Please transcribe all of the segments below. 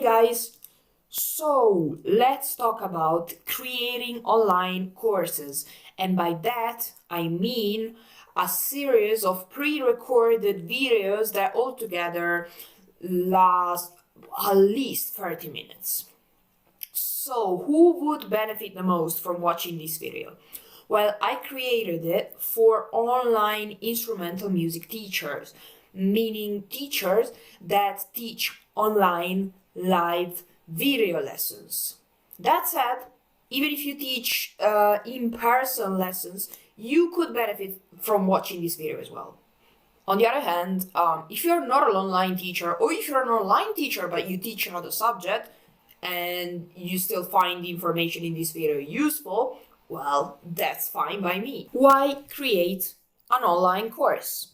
guys, so let's talk about creating online courses, and by that I mean a series of pre-recorded videos that altogether last at least 30 minutes. So who would benefit the most from watching this video? Well, I created it for online instrumental music teachers, meaning teachers that teach online live video lessons. That said, even if you teach in-person lessons, you could benefit from watching this video as well. On the other hand, if you're not an online teacher, or if you're an online teacher but you teach another subject and you still find the information in this video useful, well, that's fine by me. Why create an online course?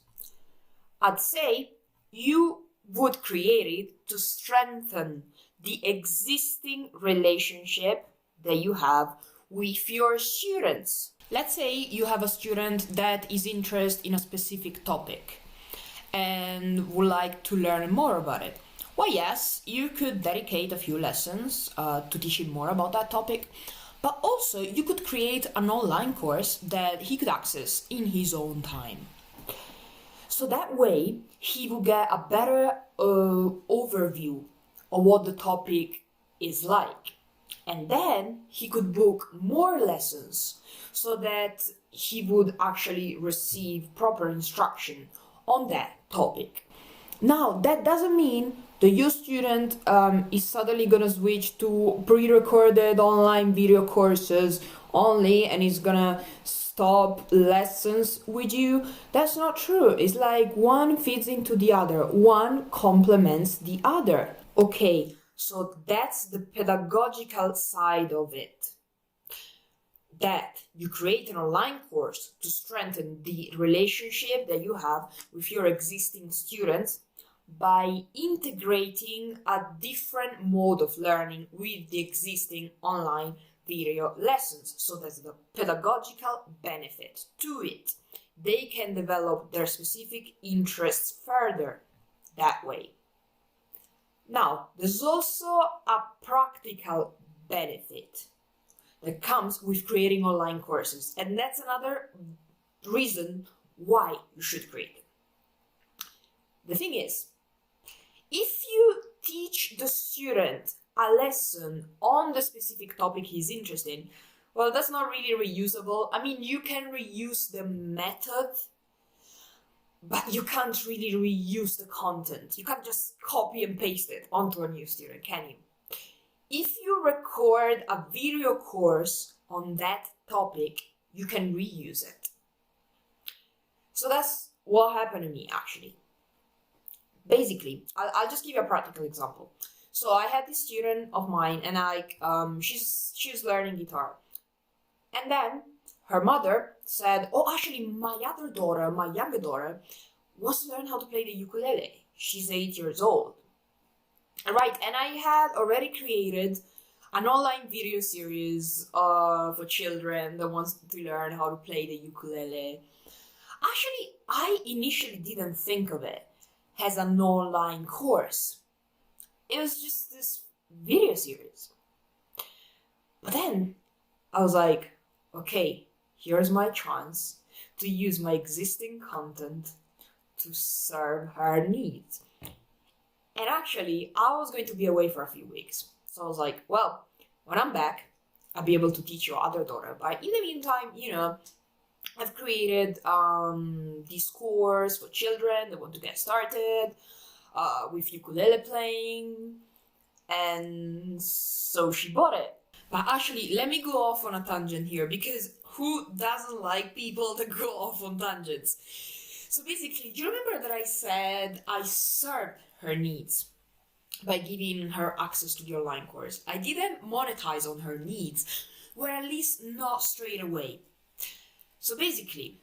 I'd say you would create it to strengthen the existing relationship that you have with your students. Let's say you have a student that is interested in a specific topic and would like to learn more about it. Well, yes, you could dedicate a few lessons to teach him more about that topic, but also you could create an online course that he could access in his own time. So that way, he will get a better overview of what the topic is like. And then he could book more lessons so that he would actually receive proper instruction on that topic. Now, that doesn't mean that your student is suddenly going to switch to pre-recorded online video courses only and is going to stop lessons with you. That's not true. It's like one feeds into the other. One complements the other. Okay, so that's the pedagogical side of it. That you create an online course to strengthen the relationship that you have with your existing students by integrating a different mode of learning with the existing online video lessons. So that's the pedagogical benefit to it. They can develop their specific interests further that way. Now, there's also a practical benefit that comes with creating online courses, and that's another reason why you should create them. The thing is, if you teach the student a lesson on the specific topic he's interested in, well, that's not really reusable. I mean, you can reuse the method, but you can't really reuse the content. You can't just copy and paste it onto a new student, can you? If you record a video course on that topic, you can reuse it. So that's what happened to me, actually. Basically, I'll just give you a practical example. So I had this student of mine, and she's learning guitar. And then her mother said, oh, actually, my younger daughter, wants to learn how to play the ukulele. She's 8 years old. Right, and I had already created an online video series for children that wants to learn how to play the ukulele. Actually, I initially didn't think of it as an online course. It was just this video series. But then I was like, okay, here's my chance to use my existing content to serve her needs. And actually, I was going to be away for a few weeks. So I was like, well, when I'm back, I'll be able to teach your other daughter. But in the meantime, I've created this course for children that want to get started with ukulele playing. And so she bought it. But actually, let me go off on a tangent here, because who doesn't like people that go off on tangents? So basically, do you remember that I said I served her needs by giving her access to the online course? I didn't monetize on her needs, or at least not straight away. So basically,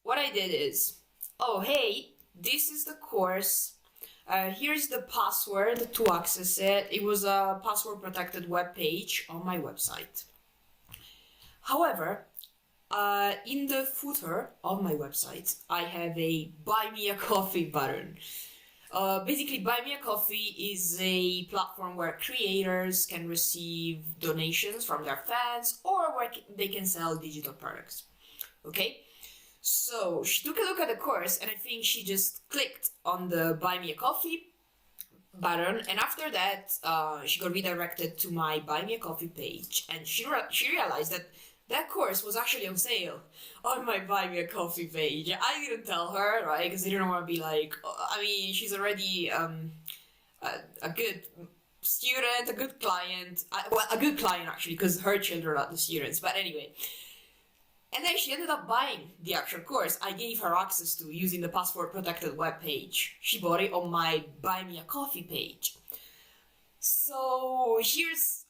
what I did is, oh hey, this is the course, here's the password to access it. It was a password protected web page on my website. However, in the footer of my website, I have a buy me a coffee button. Basically, Buy Me a Coffee is a platform where creators can receive donations from their fans or where they can sell digital products. Okay? So she took a look at the course and I think she just clicked on the Buy Me a Coffee button, and after that she got redirected to my Buy Me a Coffee page, and she realized that that course was actually on sale on my Buy Me a Coffee page. I didn't tell her, right, because I didn't want to be like, I mean, she's already a good student, a good client, well, a good client actually, because her children are the students, but anyway. And then she ended up buying the actual course I gave her access to using the password protected web page. She bought it on my Buy Me a Coffee page. So here's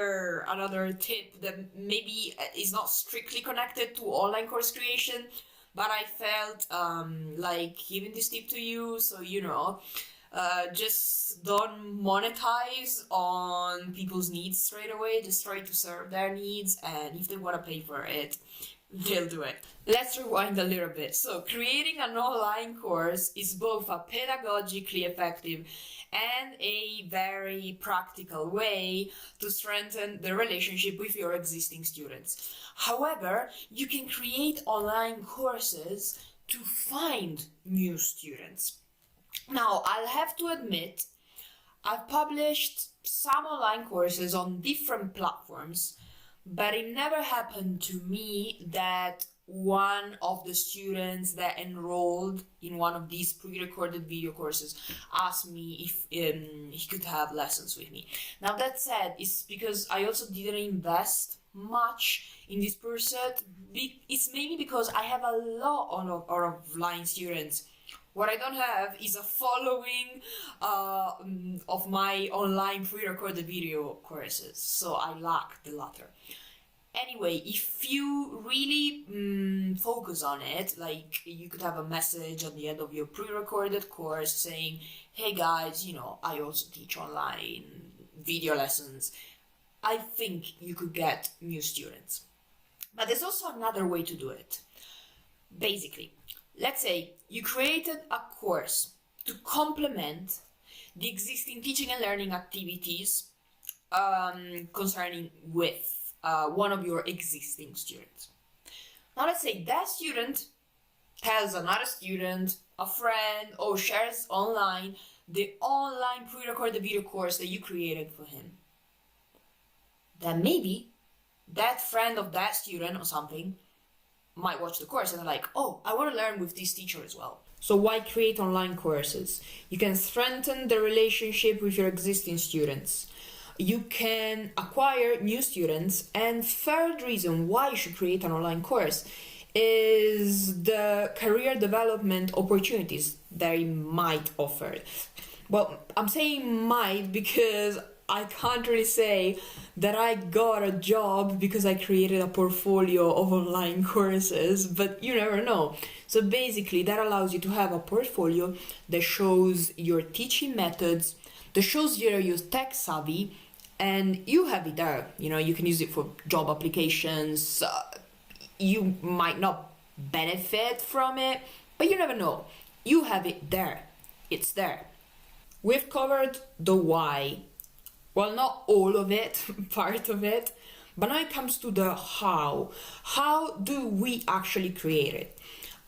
another tip that maybe is not strictly connected to online course creation, but I felt like giving this tip to you, so just don't monetize on people's needs straight away. Just try to serve their needs, and if they want to pay for it, they'll do it. Let's rewind a little bit. So creating an online course is both a pedagogically effective and a very practical way to strengthen the relationship with your existing students. However, you can create online courses to find new students. Now, I'll have to admit, I've published some online courses on different platforms, but it never happened to me that one of the students that enrolled in one of these pre-recorded video courses asked me if he could have lessons with me. Now, that said, it's because I also didn't invest much in this pursuit. It's mainly because I have a lot of offline students. What I don't have is a following of my online pre-recorded video courses, so I lack the latter. Anyway, if you really focus on it, like you could have a message at the end of your pre-recorded course saying, hey guys, I also teach online video lessons, I think you could get new students. But there's also another way to do it. Basically, let's say you created a course to complement the existing teaching and learning activities concerning with one of your existing students. Now let's say that student tells another student, a friend, or shares online the online pre-recorded video course that you created for him. Then maybe that friend of that student or something might watch the course and they're like, oh, I want to learn with this teacher as well. So why create online courses? You can strengthen the relationship with your existing students. You can acquire new students. And third reason why you should create an online course is the career development opportunities they might offer. Well, I'm saying might because I can't really say that I got a job because I created a portfolio of online courses, but you never know. So basically, that allows you to have a portfolio that shows your teaching methods, that shows you're tech savvy, and you have it there. You can use it for job applications. You might not benefit from it, but you never know. You have it there. It's there. We've covered the why. Well, not all of it, part of it, but now it comes to the how. How do we actually create it?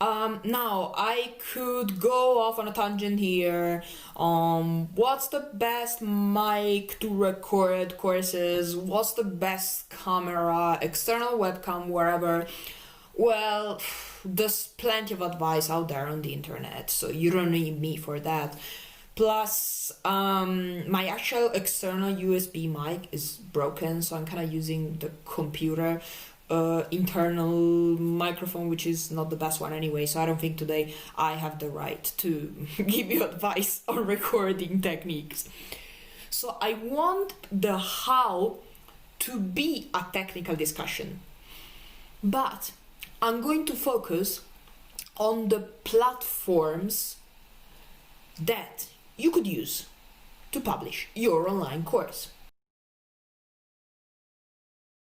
Now, I could go off on a tangent here. What's the best mic to record courses? What's the best camera, external webcam, wherever? Well, there's plenty of advice out there on the internet, so you don't need me for that. Plus, my actual external USB mic is broken, so I'm kind of using the computer internal microphone, which is not the best one anyway, so I don't think today I have the right to give you advice on recording techniques. So I want the how to be a technical discussion, but I'm going to focus on the platforms that you could use to publish your online course.